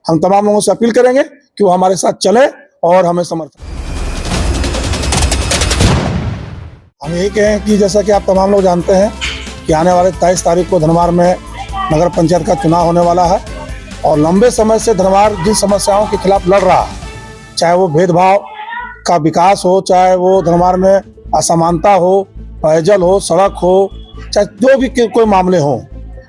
हम तमाम लोगों से अपील करेंगे कि वो हमारे साथ चले और हमें समर्थन। हम यही कहें कि जैसा कि आप तमाम लोग जानते हैं कि आने वाले 23 तारीख को धनवार में नगर पंचायत का चुनाव होने वाला है और लंबे समय से धनवार जिन समस्याओं के खिलाफ लड़ रहा है, चाहे वो भेदभाव का विकास हो, चाहे वो धनवार में असमानता हो, पेयजल हो, सड़क हो, चाहे जो भी कोई मामले हों,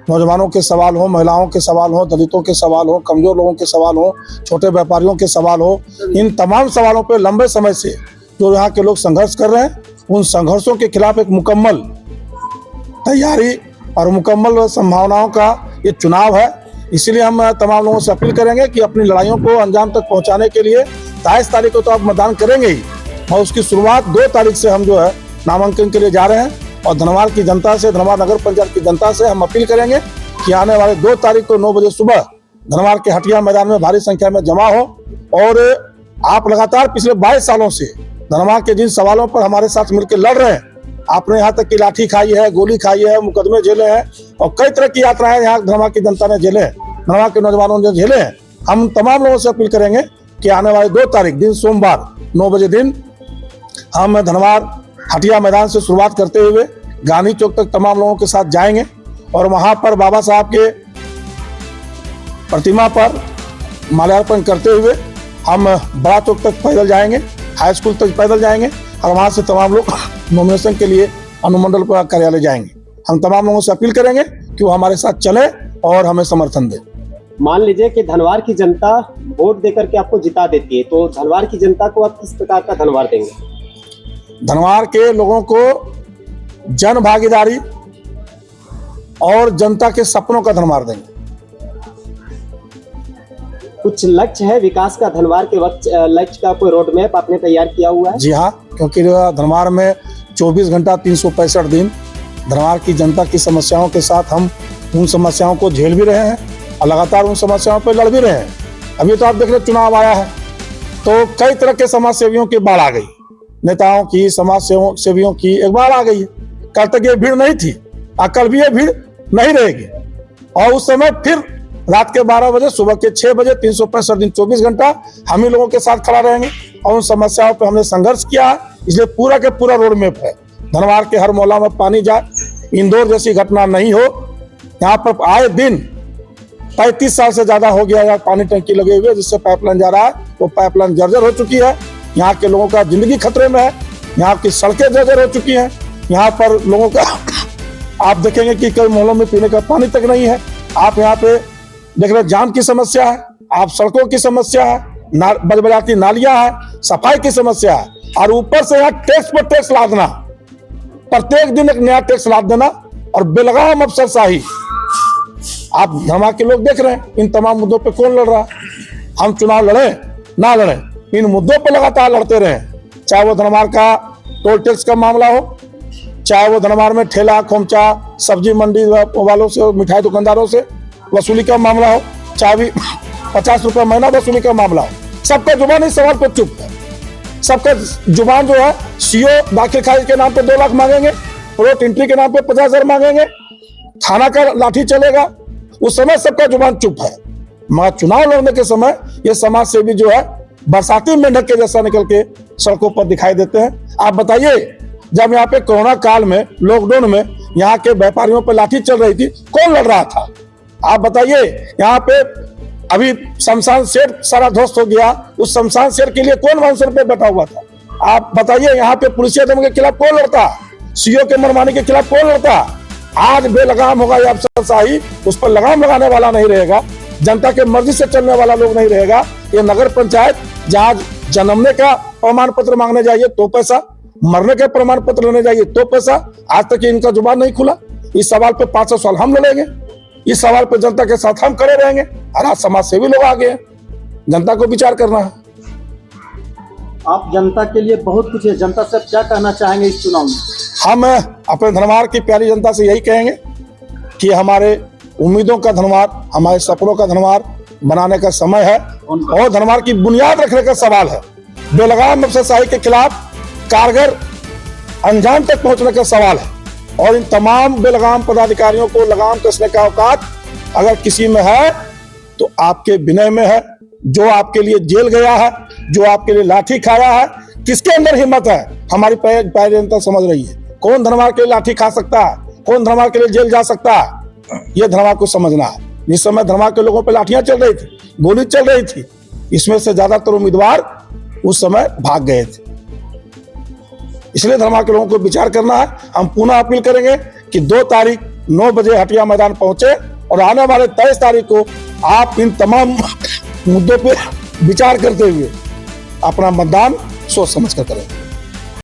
नौजवानों के सवाल हो, महिलाओं के सवाल हो, दलितों के सवाल हो, कमजोर लोगों के सवाल हो, छोटे व्यापारियों के सवाल हो, इन तमाम सवालों पर लंबे समय से जो यहाँ के लोग संघर्ष कर रहे हैं, उन संघर्षों के खिलाफ एक मुकम्मल तैयारी और मुकम्मल संभावनाओं का ये चुनाव है। इसलिए हम तमाम लोगों से अपील करेंगे कि अपनी लड़ाइयों को अंजाम तक पहुंचाने के लिए 23 तारीख को तो आप मतदान करेंगे ही, और उसकी शुरुआत 2 तारीख से हम जो है नामांकन के लिए जा रहे हैं। और धनवार की जनता से, धनवार नगर पंचायत की जनता से हम अपील करेंगे कि आने वाले 2 तारीख को 9 बजे सुबह धनवार के हटिया मैदान में भारी संख्या में जमा हो। और आप लगातार पिछले 22 सालों से धनवार के जिन सवालों पर हमारे साथ मिलकर लड़ रहे हैं, आपने यहाँ तक की लाठी खाई है, गोली खाई है, मुकदमे झेले हैं और कई तरह की यात्राएं यहाँ धनवार की जनता ने झेले हैं, धनवार के नौजवानों ने झेले हैं। हम तमाम लोगों से अपील करेंगे कि आने वाले 2 तारीख दिन सोमवार 9 बजे दिन हम धनवार हटिया मैदान से शुरुआत करते हुए गांधी चौक तक तमाम लोगों के साथ जाएंगे और वहां पर बाबा साहब के प्रतिमा पर माल्यार्पण करते हुए हम बड़ा चौक तक पैदल जाएंगे, हाई स्कूल तक पैदल जाएंगे और वहां से तमाम लोग नॉमिनेशन के लिए अनुमंडल कार्यालय जाएंगे। हम तमाम लोगों से अपील करेंगे कि वो हमारे साथ चले और हमें समर्थन दें। मान लीजिए कि धनवार की जनता वोट देकर के आपको जिता देती है, तो धनवार की जनता को आप किस प्रकार का धनवार देंगे? धनवार के लोगों को जन भागीदारी और जनता के सपनों का धनवार देंगे। कुछ लक्ष्य है विकास का धनवार के वक्त, लक्ष्य का कोई रोड मैप आपने तैयार किया हुआ है? जी हाँ, क्योंकि धनवार में 24 घंटा 365 दिन धनवार की जनता की समस्याओं के साथ हम उन समस्याओं को झेल भी रहे हैं और लगातार उन समस्याओं पर लड़ भी रहे हैं। अभी तो आप देख रहे चुनाव आया है तो कई तरह के समाज सेवियों की बाढ़ आ गई, नेताओं की, समाज सेवियों की एक बाढ़ आ गई है। कल तक ये भीड़ नहीं थी, कल भी ये भीड़ नहीं रहेगी। और उस समय फिर रात के 12 बजे, सुबह के 6 बजे 365 दिन 24 घंटा हम ही लोगों के साथ खड़ा रहेंगे और उन समस्याओं पर हमने संघर्ष किया है। इसलिए पूरा के पूरा रोड मैप है। धनवार के हर मोहल्ला में पानी जाए, इंदौर जैसी घटना नहीं हो। यहाँ पर आए दिन 35 साल से ज्यादा हो गया है पानी टंकी लगे हुए, जिससे पाइपलाइन जा रहा है, वो पाइपलाइन जर्जर हो चुकी है। यहाँ के लोगों का जिंदगी खतरे में है, यहाँ की सड़कें जर्जर हो चुकी हैं। यहाँ पर लोगों का आप देखेंगे कि कई मोहल्लों में पीने का पानी तक नहीं है। आप यहाँ पे देख रहे जाम की समस्या है, आप सड़कों की समस्या है, बजबजाती नालियां है, सफाई की समस्या है और ऊपर से यहाँ टैक्स पर टैक्स लादना, प्रत्येक दिन एक नया टैक्स लाद देना और बेलगाम अफसरशाही। आप धनवार के लोग देख रहे हैं इन तमाम मुद्दों पे कौन लड़ रहा है। हम चुनाव लड़े ना लड़े, इन मुद्दों पर लगातार लड़ते रहे, चाहे वो धनवार का टोल टैक्स का मामला हो, चाहे वो धनवार में ठेला खोमचा सब्जी मंडी वालों से, मिठाई दुकानदारों से वसूली का मामला हो, चाहे भी 50 रुपये महीना वसूली का मामला हो। सबका जुबान इस सवाल पर चुप है। सबका जुबान जो है सीओ दाखिल खारिज के नाम पे 2 लाख मांगेंगे, प्रोट एंट्री के नाम पे 50,000 मांगेंगे, थाना का लाठी चलेगा। उस समय सबका जुबान चुप है, मगर चुनाव लड़ने के समय ये समाज सेवी जो है बरसाती मेंढक के जैसा निकल के सड़कों पर दिखाई देते हैं। आप बताइए, जब यहाँ पे कोरोना काल में, लॉकडाउन में यहाँ के व्यापारियों पर लाठी चल रही थी, कौन लड़ रहा था? आप बताइए, यहाँ पे अभी शमशान शेर सारा ध्वस्त हो गया, उस शमशान शेर के लिए कौन अनशन पे बैठा हुआ था? आप बताइए, यहाँ पे पुलिसिया दम के खिलाफ कौन लड़ता? सीओ के मनमानी के खिलाफ कौन लड़ता? आज बेलगाम होगा ये अफसरशाही, उस पर लगाम लगाने वाला नहीं रहेगा, जनता के मर्जी से चलने वाला लोग नहीं रहेगा। ये नगर पंचायत जहाँ जन्मने का प्रमाण पत्र मांगने जाइए तो पैसा, मरने का प्रमाण पत्र लेने जाइए तो पैसा, आज तक इनका जुबान नहीं खुला। इस सवाल पे 500 साल हम लड़ेंगे, इस सवाल पे जनता के साथ हम खड़े रहेंगे। और आज समाज सेवी लोग आ गए हैं, जनता को विचार करना है। आप जनता के लिए बहुत कुछ है, जनता से क्या कहना चाहेंगे इस चुनाव में? हम अपने धनवार की प्यारी जनता से यही कहेंगे कि हमारे उम्मीदों का धनवार, हमारे सपनों का धनवार बनाने का समय है और धनवार की बुनियाद रखने का सवाल है। बेलगाम अफसरशाही के खिलाफ कारगर अंजाम तक पहुंचने का सवाल है और इन तमाम बेलगाम पदाधिकारियों को लगाम कसने का औकात अगर किसी में है तो आपके विनय में है। जो आपके लिए जेल गया है, जो आपके लिए लाठी खाया है, किसके अंदर हिम्मत है? हमारी प्यारी जनता समझ रही है। कौन धनवार के लिए लाठी खा सकता है, कौन धनवार के लिए जेल जा सकता है, ये धनवार को समझना है। जिस समय धनवार के लोगों पे लाठियां चल रही थी, गोली चल रही थी, इसमें से ज्यादातर उम्मीदवार उस समय भाग गए थे। इसलिए धनवार के लोगों को विचार करना है। हम पुनः अपील करेंगे कि 2 तारीख 9 बजे हटिया मैदान पहुंचे और आने वाले 23 तारीख को आप इन तमाम मुद्दों पे विचार करते हुए अपना मतदान सोच समझ कर करें।